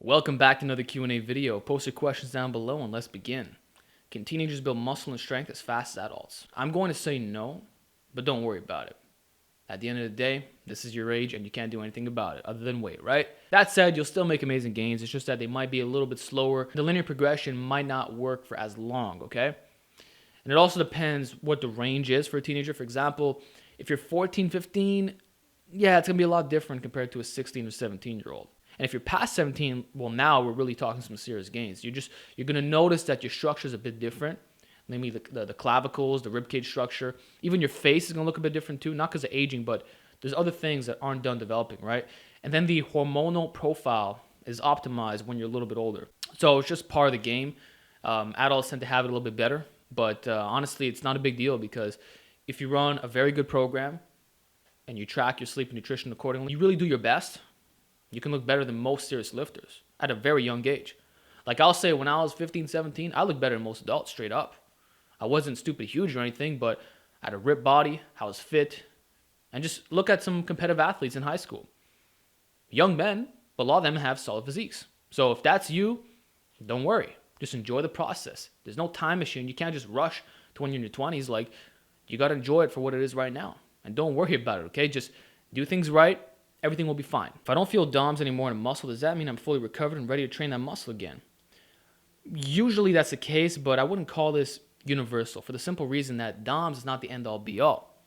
Welcome back to another Q&A video. Post your questions down below and let's begin. Can teenagers build muscle and strength as fast as adults? I'm going to say no, but don't worry about it. At the end of the day, this is your age and you can't do anything about it other than wait, right? That said, you'll still make amazing gains. It's just that they might be a little bit slower. The linear progression might not work for as long, okay? And it also depends what the range is for a teenager. For example, if you're 14, 15, yeah, it's going to be a lot different compared to a 16 or 17-year-old. And if you're past 17, well, now we're really talking some serious gains. You're going to notice that your structure is a bit different. Namely, the clavicles, the ribcage structure. Even your face is going to look a bit different too, not because of aging, but there's other things that aren't done developing, right? And then the hormonal profile is optimized when you're a little bit older. So it's just part of the game. Adults tend to have it a little bit better, but honestly, it's not a big deal because if you run a very good program and you track your sleep and nutrition accordingly, you really do your best, you can look better than most serious lifters at a very young age. Like I'll say when I was 15, 17, I looked better than most adults straight up. I wasn't stupid huge or anything, but I had a ripped body, I was fit. And just look at some competitive athletes in high school. Young men, but a lot of them have solid physiques. So if that's you, don't worry. Just enjoy the process. There's no time machine. You can't just rush to when you're in your 20s. Like, you got to enjoy it for what it is right now. And don't worry about it, okay? Just do things right. Everything will be fine. If I don't feel DOMS anymore in a muscle, does that mean I'm fully recovered and ready to train that muscle again? Usually that's the case, but I wouldn't call this universal for the simple reason that DOMS is not the end-all be-all.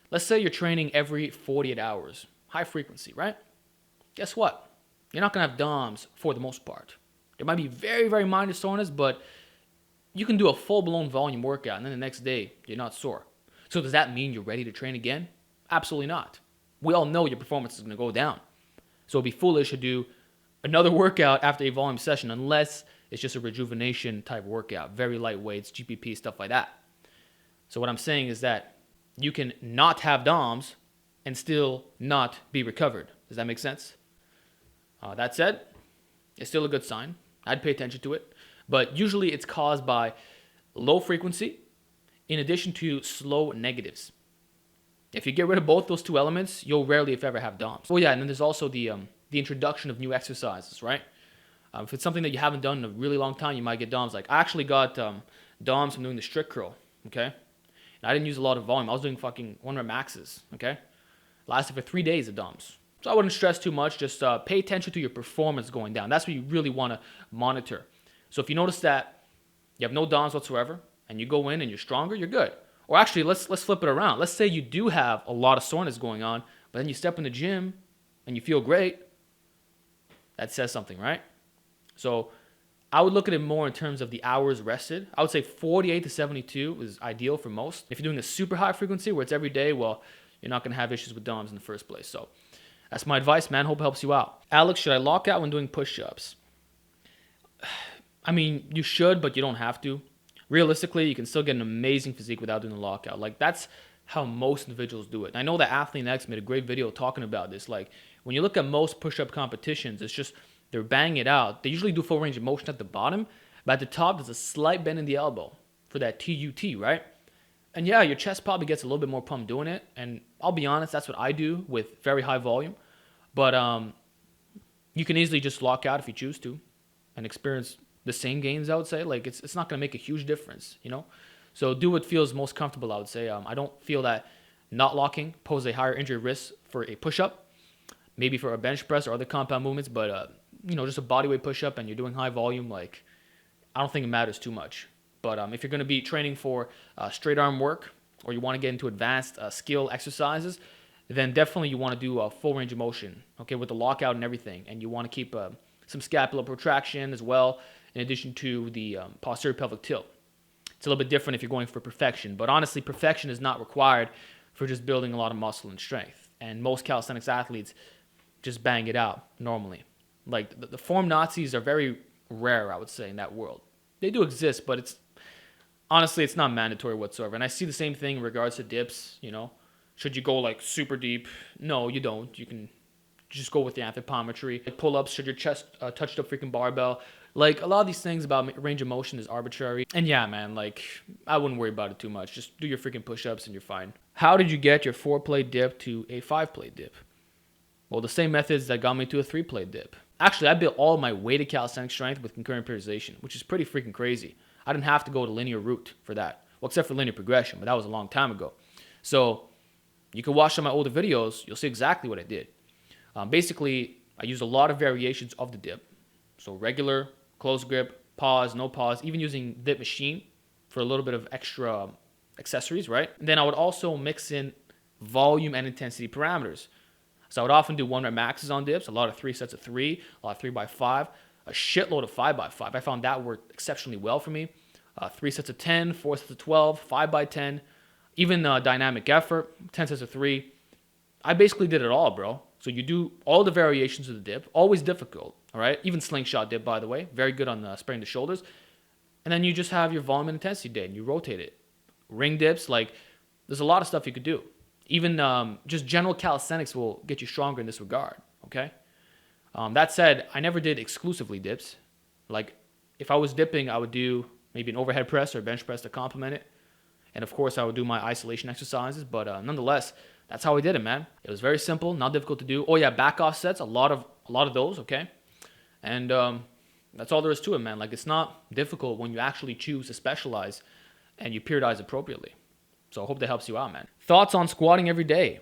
Let's say you're training every 48 hours, high frequency, right? Guess what? You're not going to have DOMS for the most part. There might be very, very minor soreness, but you can do a full-blown volume workout, and then the next day, you're not sore. So does that mean you're ready to train again? Absolutely not. We all know your performance is going to go down. So it'd be foolish to do another workout after a volume session unless it's just a rejuvenation type workout, very light weights, GPP, stuff like that. So what I'm saying is that you can not have DOMS and still not be recovered. Does that make sense? That said, it's still a good sign. I'd pay attention to it. But usually it's caused by low frequency in addition to slow negatives. If you get rid of both those two elements, you'll rarely, if ever, have DOMS. Oh yeah, and then there's also the introduction of new exercises, right? If it's something that you haven't done in a really long time, you might get DOMS. Like I actually got DOMS from doing the strict curl, okay? And I didn't use a lot of volume. I was doing fucking 1 rep maxes, okay? Lasted for 3 days of DOMS. So I wouldn't stress too much. Just pay attention to your performance going down. That's what you really want to monitor. So if you notice that you have no DOMS whatsoever and you go in and you're stronger, you're good. Or actually, let's flip it around. Let's say you do have a lot of soreness going on, but then you step in the gym and you feel great. That says something, right? So I would look at it more in terms of the hours rested. I would say 48 to 72 is ideal for most. If you're doing a super high frequency where it's every day, well, you're not going to have issues with DOMS in the first place. So that's my advice, man. Hope it helps you out. Alex, should I lock out when doing push-ups? I mean, you should, but you don't have to. Realistically, you can still get an amazing physique without doing the lockout. Like, that's how most individuals do it. And I know that Athlete X made a great video talking about this. Like, when you look at most push-up competitions, it's just they're banging it out. They usually do full range of motion at the bottom, but at the top, there's a slight bend in the elbow for that TUT, right? And yeah, your chest probably gets a little bit more pumped doing it. And I'll be honest, that's what I do with very high volume. But you can easily just lock out if you choose to and experience the same gains, I would say. Like, it's not going to make a huge difference, you know? So do what feels most comfortable, I would say. I don't feel that not locking poses a higher injury risk for a push-up, maybe for a bench press or other compound movements, but, you know, just a bodyweight push-up and you're doing high volume, like, I don't think it matters too much. But if you're going to be training for straight arm work or you want to get into advanced skill exercises, then definitely you want to do a full range of motion, okay, with the lockout and everything. And you want to keep some scapular protraction as well, in addition to the posterior pelvic tilt. It's a little bit different if you're going for perfection, but honestly, perfection is not required for just building a lot of muscle and strength. And most calisthenics athletes just bang it out normally. Like, the form Nazis are very rare, I would say, in that world. They do exist, but honestly, it's not mandatory whatsoever. And I see the same thing in regards to dips, you know. Should you go, like, super deep? No, you don't. You can just go with the anthropometry. Like pull-ups, should your chest touch the freaking barbell? Like, a lot of these things about range of motion is arbitrary. And yeah, man, like, I wouldn't worry about it too much. Just do your freaking push-ups and you're fine. How did you get your 4-plate dip to a 5-plate dip? Well, the same methods that got me to a 3-plate dip. Actually, I built all of my weighted calisthenic strength with concurrent periodization, which is pretty freaking crazy. I didn't have to go to linear route for that. Well, except for linear progression, but that was a long time ago. So you can watch some of my older videos. You'll see exactly what I did. Basically, I used a lot of variations of the dip. So regular, close grip, pause, no pause, even using dip machine for a little bit of extra accessories, right? And then I would also mix in volume and intensity parameters. So I would often do 1 rep maxes on dips, a lot of 3 sets of 3, a lot of 3x5, a shitload of 5x5. I found that worked exceptionally well for me. 3 sets of 10, 4 sets of 12, 5x10, even dynamic effort, 10 sets of 3. I basically did it all, bro. So you do all the variations of the dip, always difficult, all right? Even slingshot dip, by the way, very good on spraying the shoulders. And then you just have your volume and intensity day, and you rotate it. Ring dips, like, there's a lot of stuff you could do. Even just general calisthenics will get you stronger in this regard, okay? That said, I never did exclusively dips. Like, if I was dipping, I would do maybe an overhead press or bench press to complement it. And, of course, I would do my isolation exercises. But nonetheless, that's how I did it, man. It was very simple, not difficult to do. Oh, yeah, back off sets, a lot of those, okay? And that's all there is to it, man. Like, it's not difficult when you actually choose to specialize and you periodize appropriately. So I hope that helps you out, man. Thoughts on squatting every day?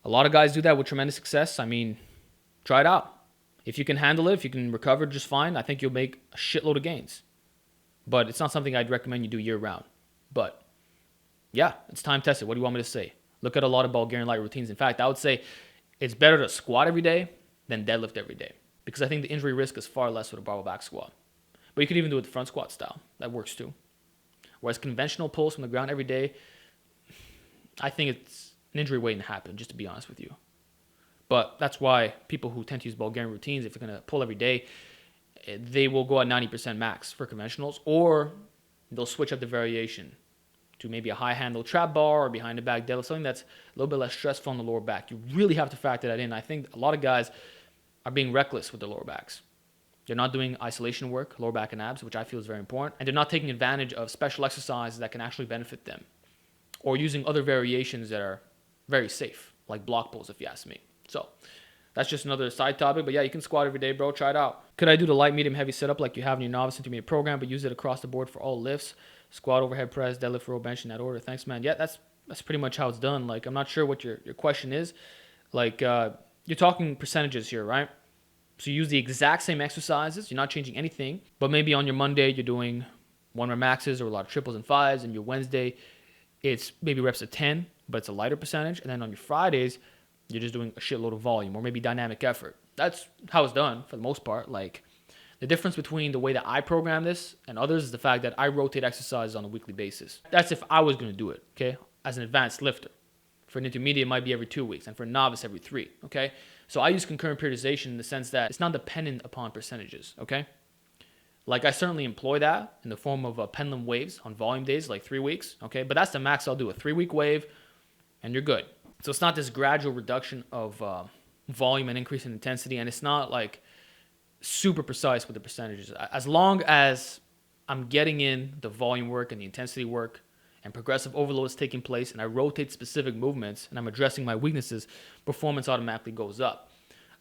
A lot of guys do that with tremendous success. I mean, try it out. If you can handle it, if you can recover just fine, I think you'll make a shitload of gains. But it's not something I'd recommend you do year round. But yeah, it's time tested. What do you want me to say? Look at a lot of Bulgarian light routines. In fact, I would say it's better to squat every day than deadlift every day, because I think the injury risk is far less with a barbell back squat. But you could even do it the front squat style. That works too. Whereas conventional pulls from the ground every day, I think it's an injury waiting to happen, just to be honest with you. But that's why people who tend to use Bulgarian routines, if they're going to pull every day, they will go at 90% max for conventionals, or they'll switch up the variation to maybe a high handle trap bar or behind the back deadlift, something that's a little bit less stressful on the lower back. You really have to factor that in. I think a lot of guys are being reckless with their lower backs. They're not doing isolation work, lower back and abs, which I feel is very important. And they're not taking advantage of special exercises that can actually benefit them, or using other variations that are very safe, like block pulls, if you ask me. So that's just another side topic. But yeah, you can squat every day, bro. Try it out. Could I do the light, medium, heavy setup like you have in your novice intermediate program, but use it across the board for all lifts? Squat, overhead press, deadlift, row, bench in that order. Thanks, man. Yeah, that's pretty much how it's done. Like, I'm not sure what your question is. Like, you're talking percentages here, right? So you use the exact same exercises. You're not changing anything. But maybe on your Monday, you're doing 1 rep maxes or a lot of triples and fives. And your Wednesday, it's maybe reps of 10, but it's a lighter percentage. And then on your Fridays, you're just doing a shitload of volume or maybe dynamic effort. That's how it's done for the most part. Like, the difference between the way that I program this and others is the fact that I rotate exercises on a weekly basis. That's if I was going to do it, okay, as an advanced lifter. For an intermediate, it might be every 2 weeks, and for a novice, every 3, okay? So I use concurrent periodization in the sense that it's not dependent upon percentages, okay? Like, I certainly employ that in the form of pendulum waves on volume days, like 3 weeks, okay? But that's the max I'll do, a 3-week wave, and you're good. So it's not this gradual reduction of volume and increase in intensity, and it's not like super precise with the percentages. As long as I'm getting in the volume work and the intensity work and progressive overload is taking place and I rotate specific movements and I'm addressing my weaknesses, performance automatically goes up.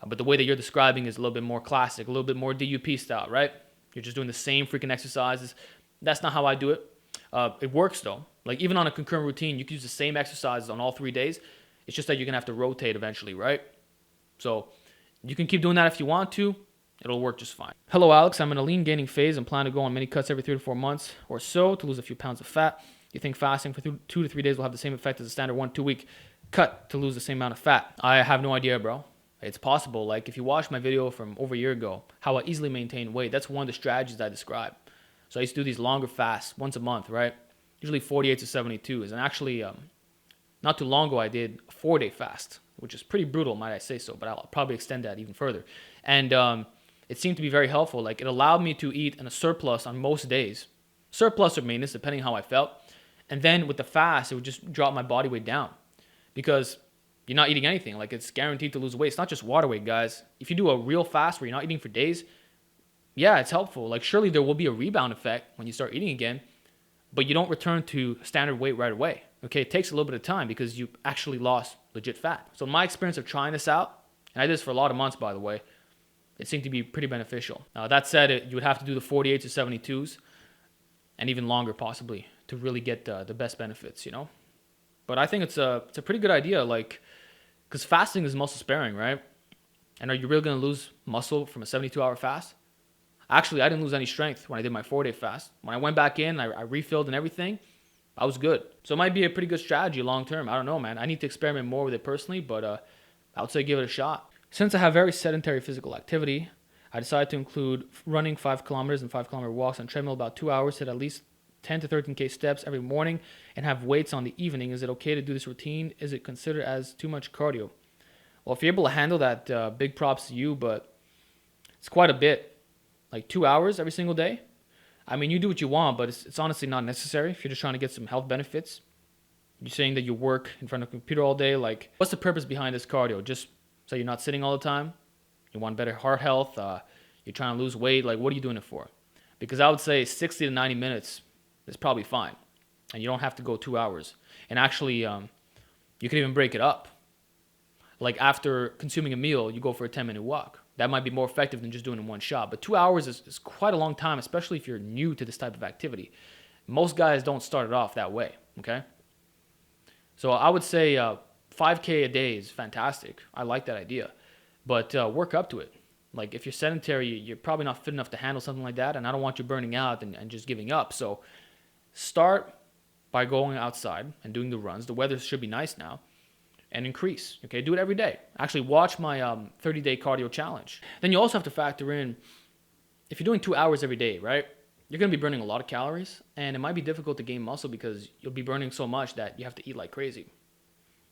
But the way that you're describing is a little bit more classic, a little bit more DUP style, right? You're just doing the same freaking exercises. That's not how I do it. It works though. Like, even on a concurrent routine, you can use the same exercises on all 3 days. It's just that you're going to have to rotate eventually, right? So you can keep doing that if you want to. It'll work just fine. Hello, Alex. I'm in a lean gaining phase and plan to go on mini cuts every 3 to 4 months or so to lose a few pounds of fat. You think fasting for 2 to 3 days will have the same effect as a standard 1-2 week cut to lose the same amount of fat? I have no idea, bro. It's possible. Like, if you watched my video from over a year ago, how I easily maintain weight, that's one of the strategies I describe. So I used to do these longer fasts once a month, right? Usually 48 to 72. And actually, not too long ago, I did a 4-day fast, which is pretty brutal, might I say so, but I'll probably extend that even further. And it seemed to be very helpful. Like, it allowed me to eat in a surplus on most days. Surplus or maintenance, depending how I felt. And then with the fast, it would just drop my body weight down. Because you're not eating anything. Like, it's guaranteed to lose weight. It's not just water weight, guys. If you do a real fast where you're not eating for days, yeah, it's helpful. Like, surely there will be a rebound effect when you start eating again. But you don't return to standard weight right away. Okay, it takes a little bit of time because you actually lost legit fat. So my experience of trying this out, and I did this for a lot of months, by the way, it seemed to be pretty beneficial. That said, you would have to do the 48s or 72s and even longer possibly to really get the best benefits, you know? But I think it's a pretty good idea, like, because fasting is muscle sparing, right? And are you really going to lose muscle from a 72-hour fast? Actually, I didn't lose any strength when I did my 4-day fast. When I went back in, I refilled and everything, I was good. So it might be a pretty good strategy long term. I don't know, man. I need to experiment more with it personally, but I would say give it a shot. Since I have very sedentary physical activity, I decided to include running 5 kilometers and 5-kilometer walks on treadmill about 2 hours, hit at least 10 to 13K steps every morning, and have weights on the evening. Is it okay to do this routine? Is it considered as too much cardio? Well, if you're able to handle that, big props to you, but it's quite a bit. Like 2 hours every single day? I mean, you do what you want, but it's honestly not necessary if you're just trying to get some health benefits. You're saying that you work in front of a computer all day. Like, what's the purpose behind this cardio? Just so you're not sitting all the time? You want better heart health? You're trying to lose weight? Like, what are you doing it for? Because I would say 60 to 90 minutes is probably fine. And you don't have to go 2 hours. And actually, you could even break it up. Like, after consuming a meal, you go for a 10-minute walk. That might be more effective than just doing it in one shot. But 2 hours is quite a long time, especially if you're new to this type of activity. Most guys don't start it off that way, okay? So I would say 5K a day is fantastic. I like that idea. But work up to it. Like, if you're sedentary, you're probably not fit enough to handle something like that, and I don't want you burning out and just giving up. So start by going outside and doing the runs. The weather should be nice now. And increase, okay? Do it every day. Actually, watch my 30-day cardio challenge. Then you also have to factor in, if you're doing 2 hours every day, right? You're going to be burning a lot of calories, and it might be difficult to gain muscle because you'll be burning so much that you have to eat like crazy.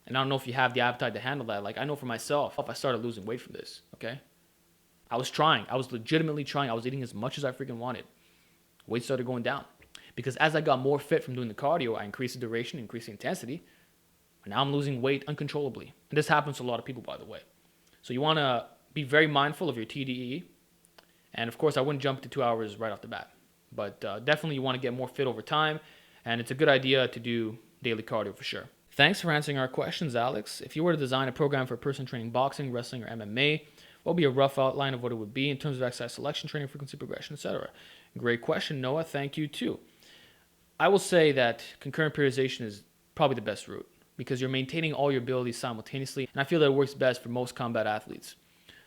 And I don't know if you have the appetite to handle that. Like, I know for myself, I started losing weight from this, okay? I was trying. I was legitimately trying. I was eating as much as I freaking wanted. Weight started going down. Because as I got more fit from doing the cardio, I increased the duration, increased the intensity. And now I'm losing weight uncontrollably. And this happens to a lot of people, by the way. So you want to be very mindful of your TDE. And of course, I wouldn't jump to 2 hours right off the bat. But definitely you want to get more fit over time. And it's a good idea to do daily cardio for sure. Thanks for answering our questions, Alex. If you were to design a program for a person training boxing, wrestling, or MMA, what would be a rough outline of what it would be in terms of exercise selection, training frequency, progression, etc.? Great question, Noah. Thank you, too. I will say that concurrent periodization is probably the best route, because you're maintaining all your abilities simultaneously. And I feel that it works best for most combat athletes.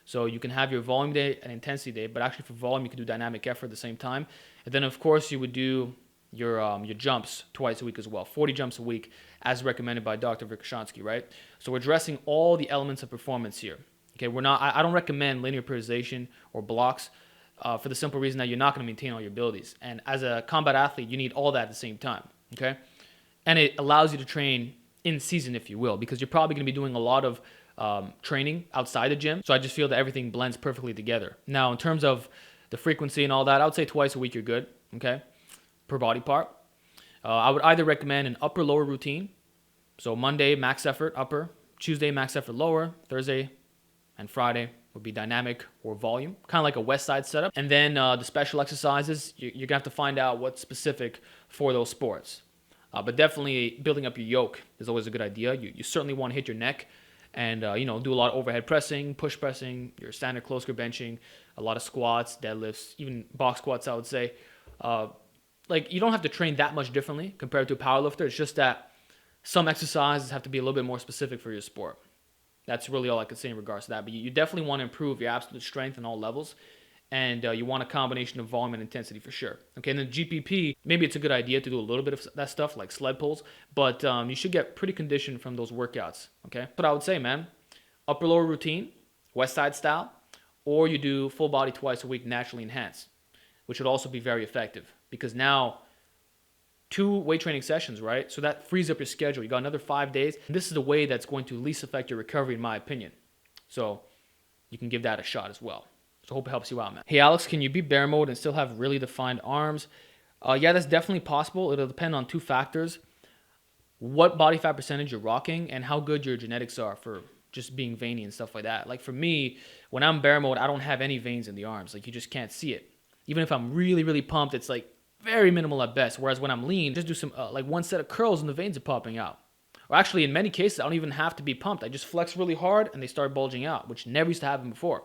So you can have your volume day and intensity day, but actually for volume, you can do dynamic effort at the same time. And then, of course, you would do your jumps twice a week as well, 40 jumps a week, as recommended by Dr. Verkhoshansky, right? So we're addressing all the elements of performance here. Okay, I don't recommend linear periodization or blocks for the simple reason that you're not going to maintain all your abilities. And as a combat athlete, you need all that at the same time, okay? And it allows you to train in season, if you will, because you're probably going to be doing a lot of training outside the gym. So I just feel that everything blends perfectly together. Now, in terms of the frequency and all that, I would say twice a week you're good, okay, per body part. I would either recommend an upper-lower routine. So Monday, max effort, upper. Tuesday, max effort, lower. Thursday and Friday would be dynamic or volume, kind of like a West Side setup. And then the special exercises, you're going to have to find out what's specific for those sports. But definitely building up your yoke is always a good idea. You certainly want to hit your neck and, do a lot of overhead pressing, push pressing, your standard close grip benching, a lot of squats, deadlifts, even box squats, I would say. You don't have to train that much differently compared to a powerlifter. It's just that some exercises have to be a little bit more specific for your sport. That's really all I could say in regards to that. But you definitely want to improve your absolute strength on all levels. And you want a combination of volume and intensity for sure. Okay, and then GPP, maybe it's a good idea to do a little bit of that stuff like sled pulls, but you should get pretty conditioned from those workouts, okay? But I would say, man, upper-lower routine, West Side style, or you do full body twice a week naturally enhanced, which would also be very effective because now 2 weight training sessions, right? So that frees up your schedule. You got another 5 days. And this is the way that's going to least affect your recovery, in my opinion. So you can give that a shot as well. So hope it helps you out, man. Hey, Alex, can you be bear mode and still have really defined arms? Yeah, that's definitely possible. It'll depend on 2 factors. What body fat percentage you're rocking and how good your genetics are for just being veiny and stuff like that. Like for me, when I'm bear mode, I don't have any veins in the arms. Like you just can't see it. Even if I'm really, really pumped, it's like very minimal at best. Whereas when I'm lean, just do some like one set of curls and the veins are popping out. Or actually, in many cases, I don't even have to be pumped. I just flex really hard and they start bulging out, which never used to happen before.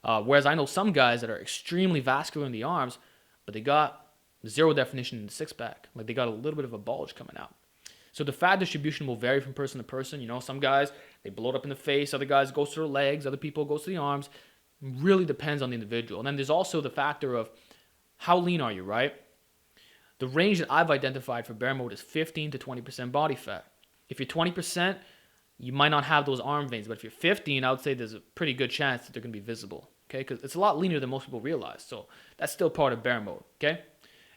Whereas I know some guys that are extremely vascular in the arms, but they got zero definition in the six pack. Like they got a little bit of a bulge coming out. So the fat distribution will vary from person to person. You know, some guys, they blow it up in the face. Other guys, it goes to their legs. Other people, it goes to the arms. Really depends on the individual. And then there's also the factor of how lean are you, right? The range that I've identified for bear mode is 15 to 20% body fat. If you're 20%, you might not have those arm veins. But if you're 15, I would say there's a pretty good chance that they're going to be visible, okay? Because it's a lot leaner than most people realize. So that's still part of bear mode, okay?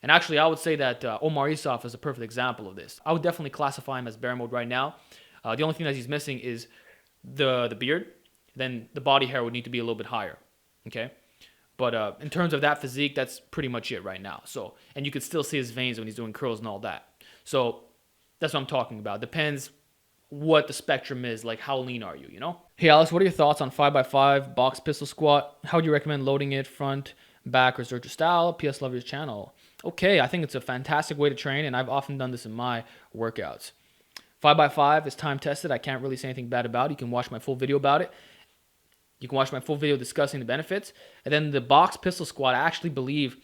And actually, I would say that Omar Isuf is a perfect example of this. I would definitely classify him as bear mode right now. The only thing that he's missing is the beard. Then the body hair would need to be a little bit higher, okay? But in terms of that physique, that's pretty much it right now. So, and you could still see his veins when he's doing curls and all that. So that's what I'm talking about. Depends what the spectrum is, like how lean are you, you know? Hey Alex, what are your thoughts on 5x5 box pistol squat? How would you recommend loading it, front, back, or Zercher style? PS, love your channel. Okay, I think it's a fantastic way to train, and I've often done this in my workouts. 5x5 is time tested. I can't really say anything bad about it. You can watch my full video about it. You can watch my full video discussing the benefits. And then the box pistol squat, I actually believe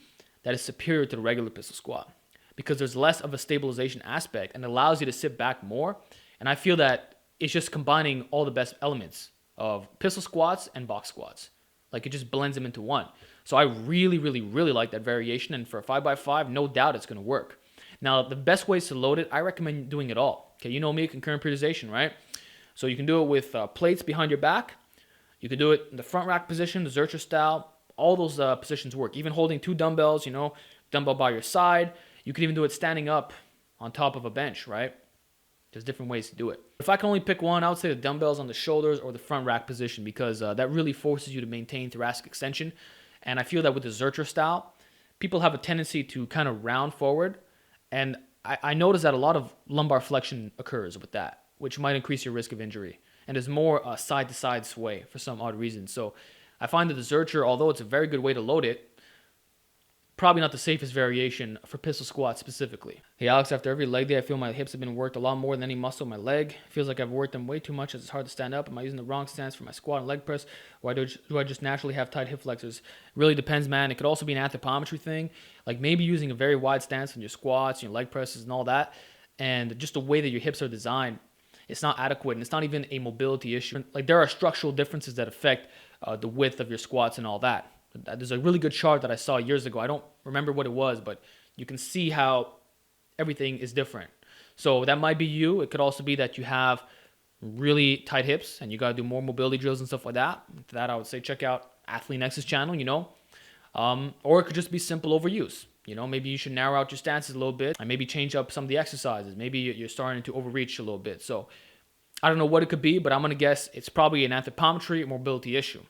that is superior to the regular pistol squat because there's less of a stabilization aspect and allows you to sit back more. And I feel that it's just combining all the best elements of pistol squats and box squats. Like it just blends them into one. So I really, really, really like that variation. And for a 5x5, no doubt it's going to work. Now, the best ways to load it, I recommend doing it all. Okay, you know me, concurrent periodization, right? So you can do it with plates behind your back. You can do it in the front rack position, the Zercher style. All those positions work. Even holding two dumbbells, you know, dumbbell by your side. You can even do it standing up on top of a bench, right? There's different ways to do it. If I can only pick one, I would say the dumbbells on the shoulders or the front rack position because that really forces you to maintain thoracic extension. And I feel that with the Zercher style, people have a tendency to kind of round forward. And I notice that a lot of lumbar flexion occurs with that, which might increase your risk of injury. And there's more side-to-side sway for some odd reason. So I find that the Zercher, although it's a very good way to load it, probably not the safest variation for pistol squats specifically. Hey Alex, after every leg day, I feel my hips have been worked a lot more than any muscle in my leg. Feels like I've worked them way too much as it's hard to stand up. Am I using the wrong stance for my squat and leg press? Or do I just naturally have tight hip flexors? It really depends, man. It could also be an anthropometry thing. Like maybe using a very wide stance on your squats, your leg presses and all that. And just the way that your hips are designed, it's not adequate. And it's not even a mobility issue. Like there are structural differences that affect the width of your squats and all that. There's a really good chart that I saw years ago. I don't remember what it was, but you can see how everything is different. So that might be you. It could also be that you have really tight hips and you got to do more mobility drills and stuff like that. For that, I would say check out Athlete Nexus channel, you know. Or it could just be simple overuse. You know, maybe you should narrow out your stances a little bit and maybe change up some of the exercises. Maybe you're starting to overreach a little bit. So I don't know what it could be, but I'm going to guess it's probably an anthropometry or mobility issue.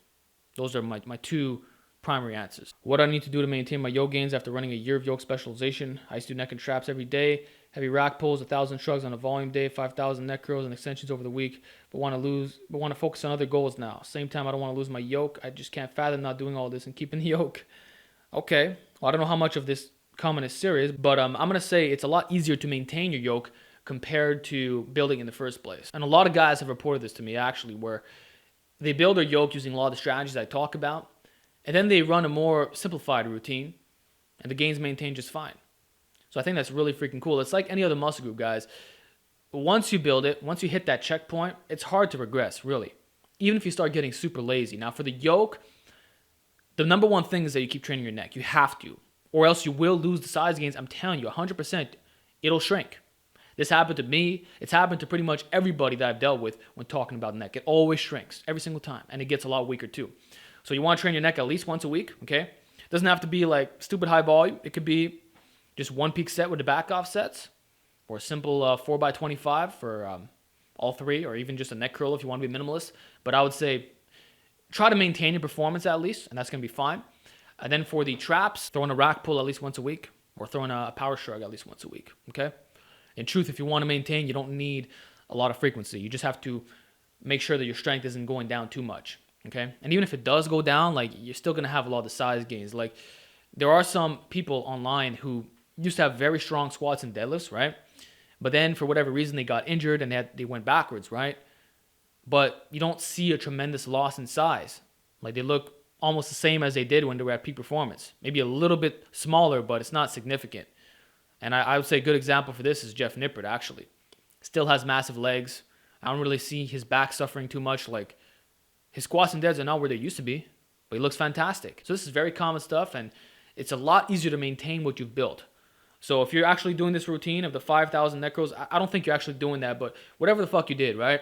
Those are my two primary answers. What do I need to do to maintain my yoke gains after running a year of yoke specialization? I used to do neck and traps every day, heavy rack pulls, 1,000 shrugs on a volume day, 5,000 neck curls and extensions over the week, but want to focus on other goals now. Same time, I don't want to lose my yoke. I just can't fathom not doing all this and keeping the yoke. Okay, well, I don't know how much of this comment is serious, but I'm going to say it's a lot easier to maintain your yoke compared to building in the first place. And a lot of guys have reported this to me actually, where they build their yoke using a lot of the strategies I talk about, and then they run a more simplified routine, and the gains maintain just fine. So I think that's really freaking cool. It's like any other muscle group, guys. Once you build it, once you hit that checkpoint, it's hard to regress, really. Even if you start getting super lazy. Now, for the yoke, the number one thing is that you keep training your neck. You have to. Or else you will lose the size gains. I'm telling you, 100%, it'll shrink. This happened to me. It's happened to pretty much everybody that I've dealt with when talking about neck. It always shrinks every single time, and it gets a lot weaker too. So you want to train your neck at least once a week, okay? Doesn't have to be like stupid high volume. It could be just one peak set with the back off sets, or a simple 4x25 for all three, or even just a neck curl if you want to be minimalist. But I would say try to maintain your performance at least, and that's going to be fine. And then for the traps, throw in a rack pull at least once a week, or throw in a power shrug at least once a week, okay? In truth, if you want to maintain, you don't need a lot of frequency. You just have to make sure that your strength isn't going down too much. Okay, and even if it does go down, like you're still gonna have a lot of the size gains. Like there are some people online who used to have very strong squats and deadlifts, right? But then for whatever reason they got injured and they went backwards, right? But you don't see a tremendous loss in size. Like they look almost the same as they did when they were at peak performance. Maybe a little bit smaller, but it's not significant. And I would say a good example for this is Jeff Nippert, actually. Still has massive legs. I don't really see his back suffering too much. Like, his squats and deads are not where they used to be, but he looks fantastic. So this is very common stuff, and it's a lot easier to maintain what you've built. So if you're actually doing this routine of the 5,000 neck rows, I don't think you're actually doing that, but whatever the fuck you did, right?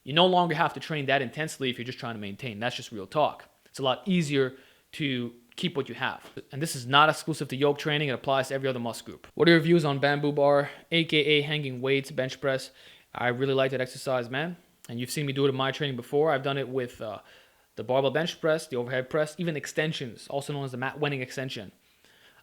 You no longer have to train that intensely if you're just trying to maintain. That's just real talk. It's a lot easier to keep what you have. And this is not exclusive to yoke training. It applies to every other muscle group. What are your views on bamboo bar, aka hanging weights, bench press? I really like that exercise, man. And you've seen me do it in my training before. I've done it with the barbell bench press, the overhead press, even extensions, also known as the mat winning extension.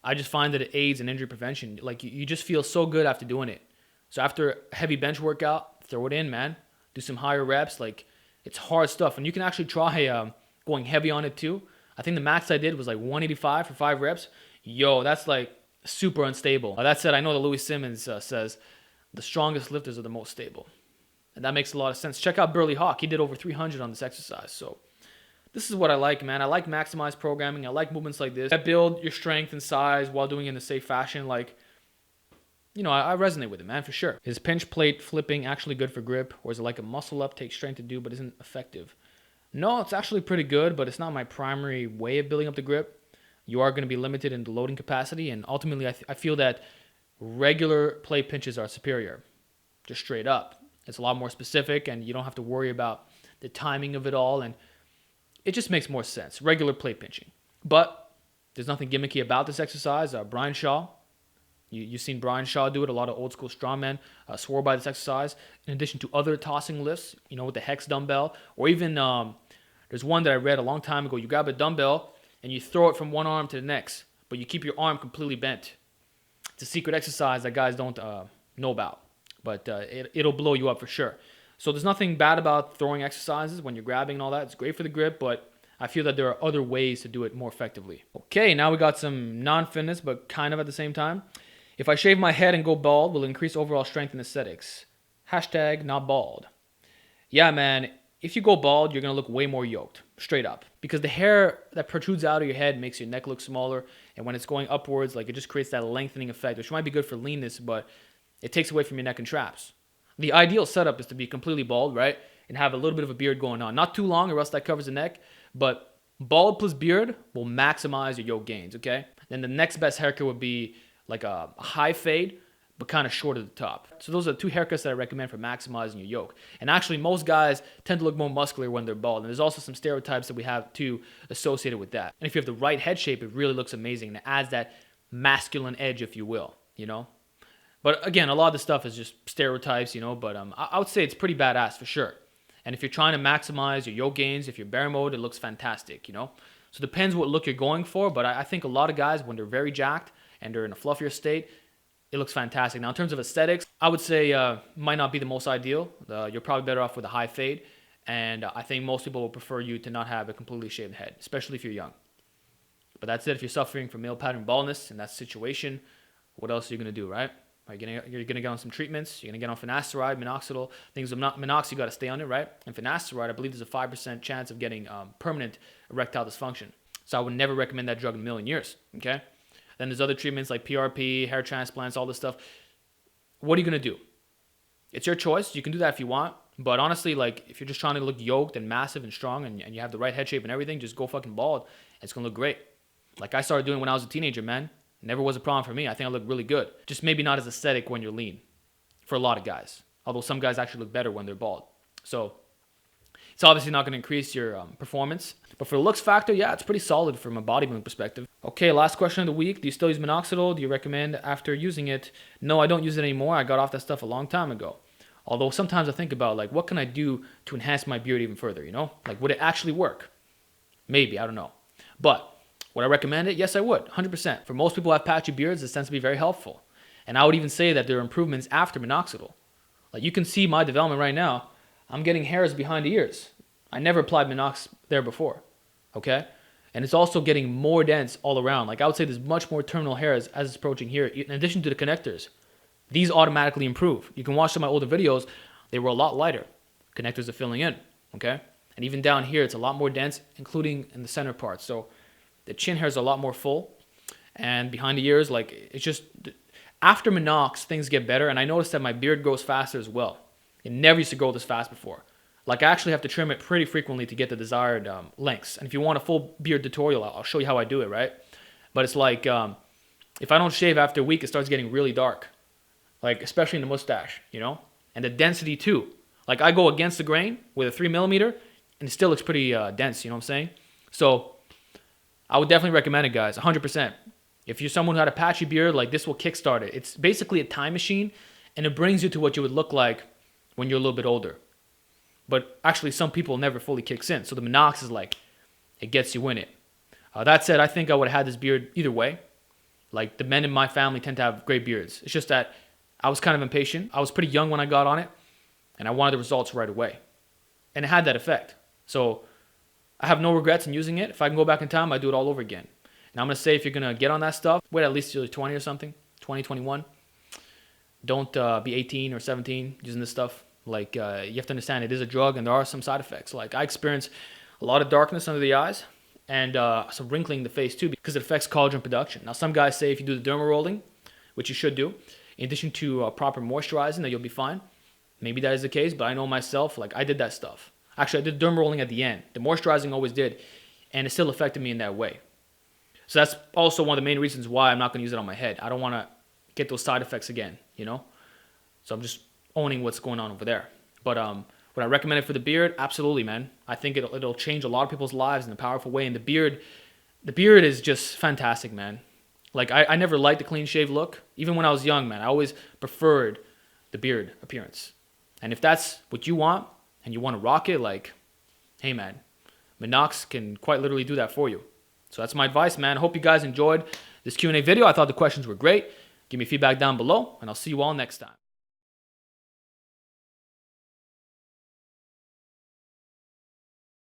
I just find that it aids in injury prevention. Like, you just feel so good after doing it. So after a heavy bench workout, throw it in, man. Do some higher reps. Like, it's hard stuff. And you can actually try going heavy on it too. I think the max I did was like 185 for 5 reps. Yo, that's like super unstable. That said, I know that Louis Simmons says the strongest lifters are the most stable. And that makes a lot of sense. Check out Burley Hawk. He did over 300 on this exercise. So this is what I like, man. I like maximized programming. I like movements like this that build your strength and size while doing it in a safe fashion. Like, you know, I resonate with it, man, for sure. Is pinch plate flipping actually good for grip? Or is it like a muscle up, takes strength to do, but isn't effective? No, it's actually pretty good, but it's not my primary way of building up the grip. You are going to be limited in the loading capacity, and ultimately I feel that regular plate pinches are superior, just straight up. It's a lot more specific, and you don't have to worry about the timing of it all, and it just makes more sense, regular plate pinching. But there's nothing gimmicky about this exercise. Brian Shaw, you've seen Brian Shaw do it. A lot of old school strongmen swore by this exercise, in addition to other tossing lifts, you know, with the hex dumbbell, or even there's one that I read a long time ago. You grab a dumbbell and you throw it from one arm to the next, but you keep your arm completely bent. It's a secret exercise that guys don't know about, but it'll blow you up for sure. So there's nothing bad about throwing exercises when you're grabbing and all that. It's great for the grip, but I feel that there are other ways to do it more effectively. Okay, now we got some non-fitness, but kind of at the same time. If I shave my head and go bald, will it increase overall strength and aesthetics? #NotBald. Yeah, man. If you go bald, you're going to look way more yoked, straight up. Because the hair that protrudes out of your head makes your neck look smaller. And when it's going upwards, like, it just creates that lengthening effect, which might be good for leanness, but it takes away from your neck and traps. The ideal setup is to be completely bald, right? And have a little bit of a beard going on. Not too long, or else that covers the neck. But bald plus beard will maximize your yoke gains, okay? Then the next best haircut would be like a high fade, but kind of short at the top. So those are the 2 haircuts that I recommend for maximizing your yoke. And actually, most guys tend to look more muscular when they're bald. And there's also some stereotypes that we have too associated with that. And if you have the right head shape, it really looks amazing. And it adds that masculine edge, if you will, you know? But again, a lot of the stuff is just stereotypes, you know? But I would say it's pretty badass for sure. And if you're trying to maximize your yoke gains, if you're bear mode, it looks fantastic, you know? So it depends what look you're going for. But I think a lot of guys, when they're very jacked and they're in a fluffier state, it looks fantastic. Now, in terms of aesthetics, I would say might not be the most ideal. You're probably better off with a high fade. And I think most people will prefer you to not have a completely shaved head, especially if you're young. But that's it. If you're suffering from male pattern baldness in that situation, what else are you going to do, right? You're going to get on some treatments. You're going to get on finasteride, minoxidil. Things of minoxidil, you got to stay on it, right? And finasteride, I believe there's a 5% chance of getting permanent erectile dysfunction. So I would never recommend that drug in a million years, okay? Then there's other treatments like PRP, hair transplants, all this stuff. What are you going to do? It's your choice. You can do that if you want. But honestly, like, if you're just trying to look yoked and massive and strong and you have the right head shape and everything, just go fucking bald. It's going to look great. Like I started doing when I was a teenager, man. Never was a problem for me. I think I look really good. Just maybe not as aesthetic when you're lean for a lot of guys. Although some guys actually look better when they're bald. So it's obviously not going to increase your performance. But for the looks factor, yeah, it's pretty solid from a bodybuilding perspective. Okay, last question of the week. Do you still use minoxidil? Do you recommend after using it? No, I don't use it anymore. I got off that stuff a long time ago. Although sometimes I think about, like, what can I do to enhance my beard even further, you know? Like, would it actually work? Maybe, I don't know. But would I recommend it? Yes, I would, 100%. For most people who have patchy beards, this tends to be very helpful. And I would even say that there are improvements after minoxidil. Like, you can see my development right now. I'm getting hairs behind the ears. I never applied minox there before, okay? And it's also getting more dense all around. Like, I would say there's much more terminal hairs as it's approaching here, in addition to the connectors. These automatically improve. You can watch some of my older videos. They were a lot lighter. Connectors are filling in, okay? And even down here, it's a lot more dense, including in the center part. So the chin hair is a lot more full. And behind the ears, like, it's just, after Minox, things get better. And I noticed that my beard grows faster as well. It never used to grow this fast before. Like, I actually have to trim it pretty frequently to get the desired lengths. And if you want a full beard tutorial, I'll show you how I do it, right? But it's like, if I don't shave after a week, it starts getting really dark. Like, especially in the mustache, you know? And the density too. Like, I go against the grain with a 3mm, and it still looks pretty dense, you know what I'm saying? So I would definitely recommend it, guys, 100%. If you're someone who had a patchy beard, like, this will kickstart it. It's basically a time machine, and it brings you to what you would look like when you're a little bit older. But actually, some people never fully kicks in. So the Minox is like, it gets you in it. That said, I think I would have had this beard either way. Like, the men in my family tend to have great beards. It's just that I was kind of impatient. I was pretty young when I got on it, and I wanted the results right away. And it had that effect. So I have no regrets in using it. If I can go back in time, I'd do it all over again. And I'm going to say, if you're going to get on that stuff, wait at least till you're 20 or something, 20, 21. Don't be 18 or 17 using this stuff. Like, you have to understand, it is a drug, and there are some side effects. Like, I experienced a lot of darkness under the eyes, and some wrinkling in the face too, because it affects collagen production. Now, some guys say if you do the derma rolling, which you should do, in addition to proper moisturizing, that you'll be fine. Maybe that is the case, but I know myself, like, I did that stuff. Actually, I did derma rolling at the end. The moisturizing always did, and it still affected me in that way. So that's also one of the main reasons why I'm not going to use it on my head. I don't want to get those side effects again, you know? So I'm just owning what's going on over there. But would I recommend it for the beard? Absolutely, man. I think it'll change a lot of people's lives in a powerful way. And the beard is just fantastic, man. Like, I never liked the clean shave look. Even when I was young, man, I always preferred the beard appearance. And if that's what you want, and you want to rock it, like, hey, man, Minox can quite literally do that for you. So that's my advice, man. I hope you guys enjoyed this Q&A video. I thought the questions were great. Give me feedback down below, and I'll see you all next time.